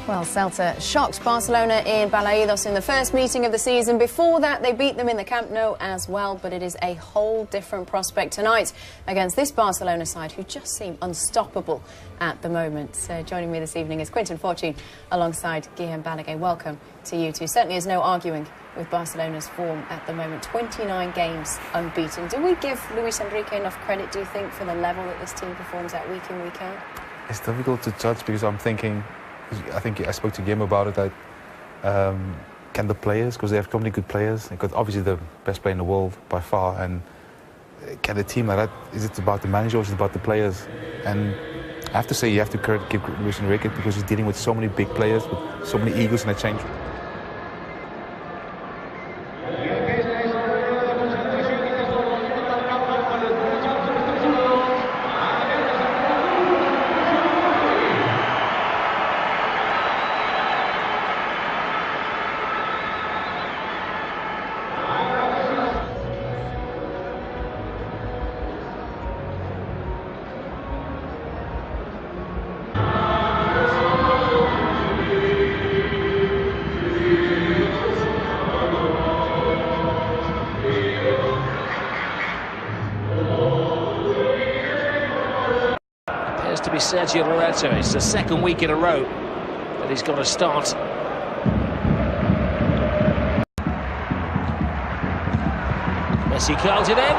Well, Celta shocked Barcelona in Balaídos in the first meeting of the season. Before that, they beat them in the Camp Nou as well, but it is a whole different prospect tonight against this Barcelona side, who just seem unstoppable at the moment. So joining me this evening is Quinton Fortune alongside Guillaume Balaguer. Welcome to you two. Certainly there's no arguing with Barcelona's form at the moment. 29 games unbeaten. Do we give Luis Enrique enough credit, do you think, for the level that this team performs at week in, week out? It's difficult to judge because I think I spoke to Guillaume about it, that can the players, because they have so many good players, they've got obviously the best player in the world by far, and can a team like that, is it about the manager or is it about the players? And I have to say you have to give Luis Enrique because he's dealing with so many big players, with so many egos in the change. To be Sergio Loreto. It's the second week in a row that he's got to start. Messi curls it in.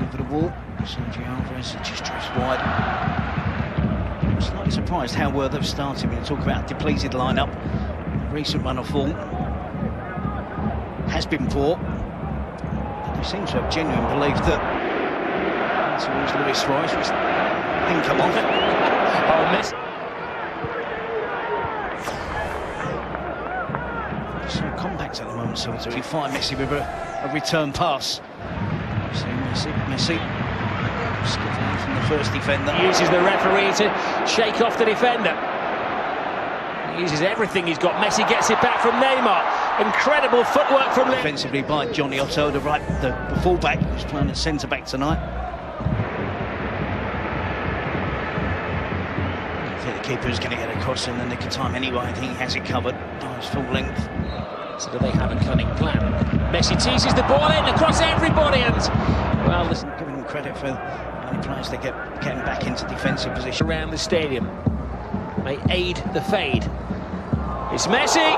Over the wall, Sergio Alvarez just drifts wide. I'm slightly surprised how well they've started when you talk about a depleted lineup. A recent run of form has been poor, but they seem to have genuine belief that towards Luis Suarez, which didn't come off. Oh, miss. So compact at the moment, so we find Messi with a return pass. So Messi skipping out from the first defender. He uses the referee to shake off the defender. He uses everything he's got. Messi gets it back from Neymar. Incredible footwork from defensively by Johnny Otto, the fullback, who's playing at centre-back tonight. The keeper's going to get across in the nick of time anyway. I think he has it covered by his full length. So do they have a cunning plan? Messi teases the ball in across everybody, and well, listen, giving them credit for how many players they get getting back into defensive position around the stadium. May aid the fade. It's Messi.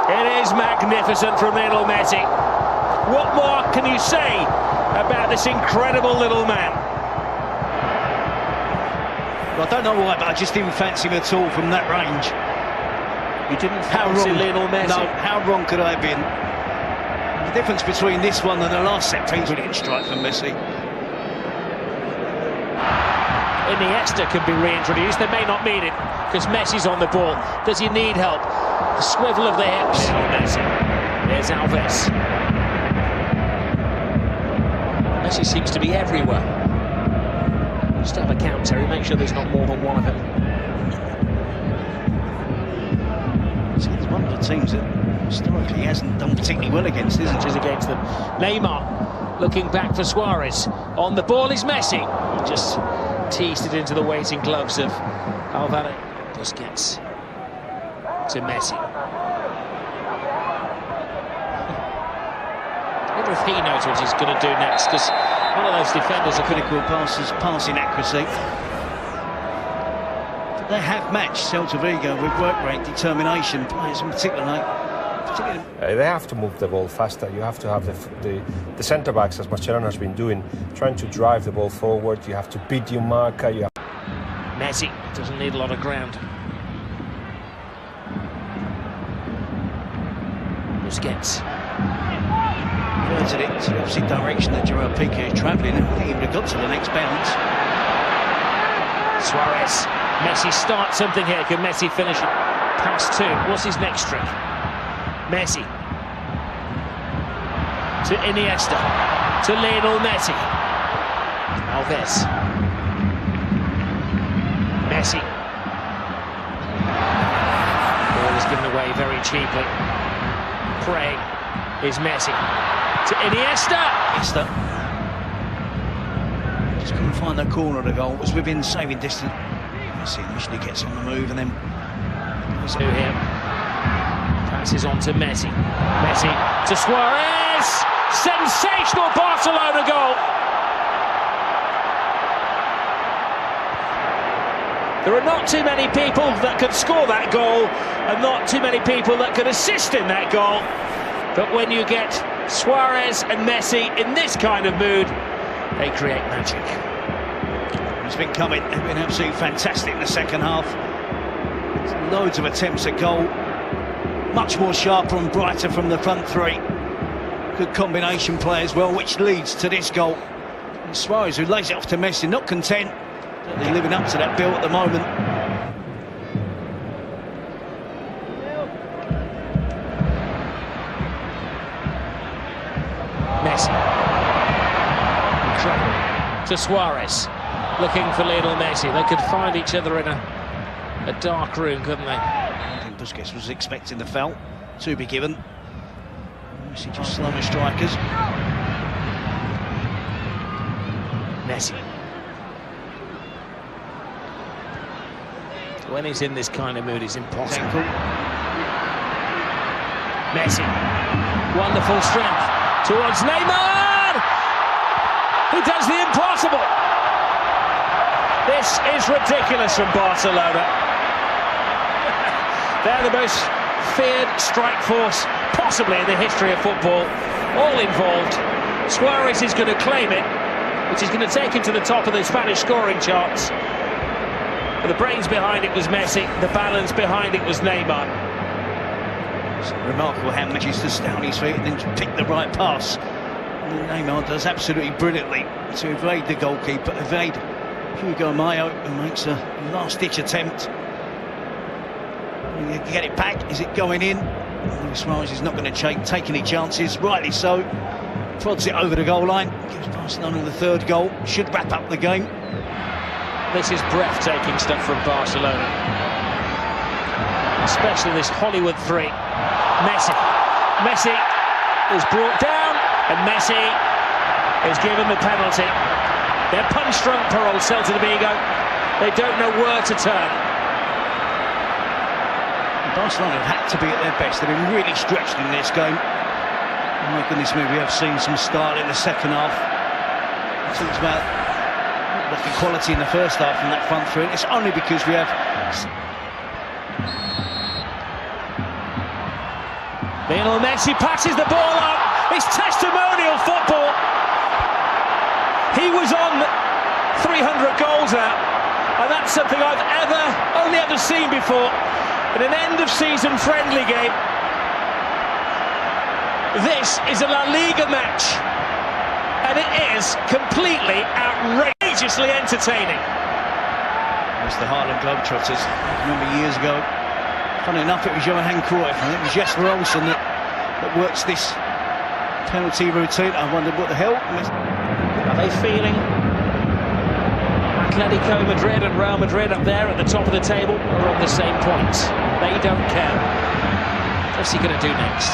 It is magnificent from Lionel Messi. What more can you say about this incredible little man? Well, I don't know why, but I just didn't fancy him at all from that range. You didn't fancy Lionel Messi? No, how wrong could I have been? The difference between this one and the last set piece, brilliant strike from Messi. Iniesta can be reintroduced. They may not need it because Messi's on the ball. Does he need help? The swivel of the hips. Messi. There's Alves. Messi seems to be everywhere. Just have a count, Terry. Make sure there's not more than one of them. It's one of the teams that historically hasn't done particularly well against, isn't it? Against them. Neymar looking back for Suarez. On the ball is Messi. He just teased it into the waiting gloves of Alvarez. Busquets to Messi. I wonder if he knows what he's going to do next, because one of those defenders are critical passes, passing accuracy. But they have matched Celta Vigo with work rate, determination, players in particular. They have to move the ball faster. You have to have the centre backs, as Barcelona has been doing, trying to drive the ball forward. You have to beat your marker. Messi doesn't need a lot of ground. Busquets. Diverted it to the opposite direction that Gerard Piqué is travelling. I think he would have got to the next bounce. Suarez. Messi starts something here. Can Messi finish it? Pass two. What's his next trick? Messi. To Iniesta. To Lionel Messi. Alves. Messi. Ball is given away very cheaply. Praying is Messi. To Iniesta. Just couldn't find that corner of the goal. It was within saving distance. Messi initially gets on the move and then goes to him. Passes on to Messi. Messi to Suarez. Sensational Barcelona goal. There are not too many people that could score that goal and not too many people that could assist in that goal. But when you get Suarez and Messi in this kind of mood, they create magic. It's been coming. They've been absolutely fantastic in the second half. Loads of attempts at goal. Much more sharper and brighter from the front three. Good combination play as well, which leads to this goal. And Suarez, who lays it off to Messi, not content. They're living up to that bill at the moment. Messi. Incredible. To Suarez. Looking for Lionel Messi. They could find each other in a dark room, couldn't they? I think Busquets was expecting the foul to be given. Messi just slower strikers. Messi. When he's in this kind of mood, it's impossible. Messi. Wonderful strength towards Neymar. He does the impossible. This is ridiculous from Barcelona. They're the most feared strike force possibly in the history of football. All involved. Suarez is going to claim it, which is going to take him to the top of the Spanish scoring charts. But the brains behind it was Messi, the balance behind it was Neymar. It's remarkable how much he's to stay on his feet and then to pick the right pass. And Neymar does absolutely brilliantly to evade the goalkeeper, evade Hugo Mayo, who makes a last-ditch attempt. You get it back. Is it going in? Suarez is not going to take any chances, rightly so. Prods it over the goal line, gives Barcelona the third goal, should wrap up the game. This is breathtaking stuff from Barcelona. Especially this Hollywood three. Messi. Messi is brought down, and Messi is given the penalty. They're punch-drunk, poor old Celta de Vigo. They don't know where to turn. Barcelona have had to be at their best. They've been really stretched in this game. Oh my goodness me, we have seen some style in the second half. It talks about lacking quality in the first half from that front three. It's only because we have... Lionel Messi passes the ball out. It's testimonial football. He was on 300 goals now, and that's something I've only ever seen before in an end-of-season friendly game. This is a La Liga match, and it is completely outrageously entertaining. It's the Harlem Globetrotters. I remember years ago, funny enough, it was Johan Cruyff, and it was Jesper Olsen that works this penalty routine. I wondered what the hell. Are they feeling Atletico Madrid and Real Madrid up there at the top of the table are on the same points? They don't care. What's he going to do next?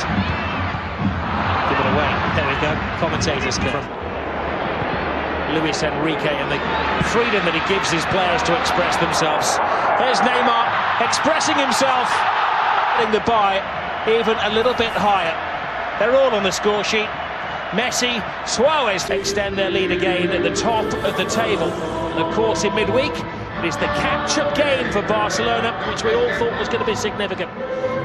Give it away. There we go. Commentators come. Luis Enrique and the freedom that he gives his players to express themselves. There's Neymar expressing himself, getting the bye even a little bit higher. They're all on the score sheet. Messi, Suarez extend their lead again at the top of the table. And of course, in midweek, it is the catch-up game for Barcelona, which we all thought was going to be significant.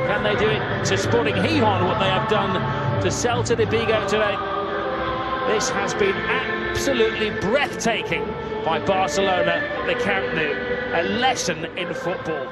Can they do it to Sporting Gijón, what they have done to Celta de Vigo today? This has been absolutely breathtaking by Barcelona at the Camp Nou. A lesson in football.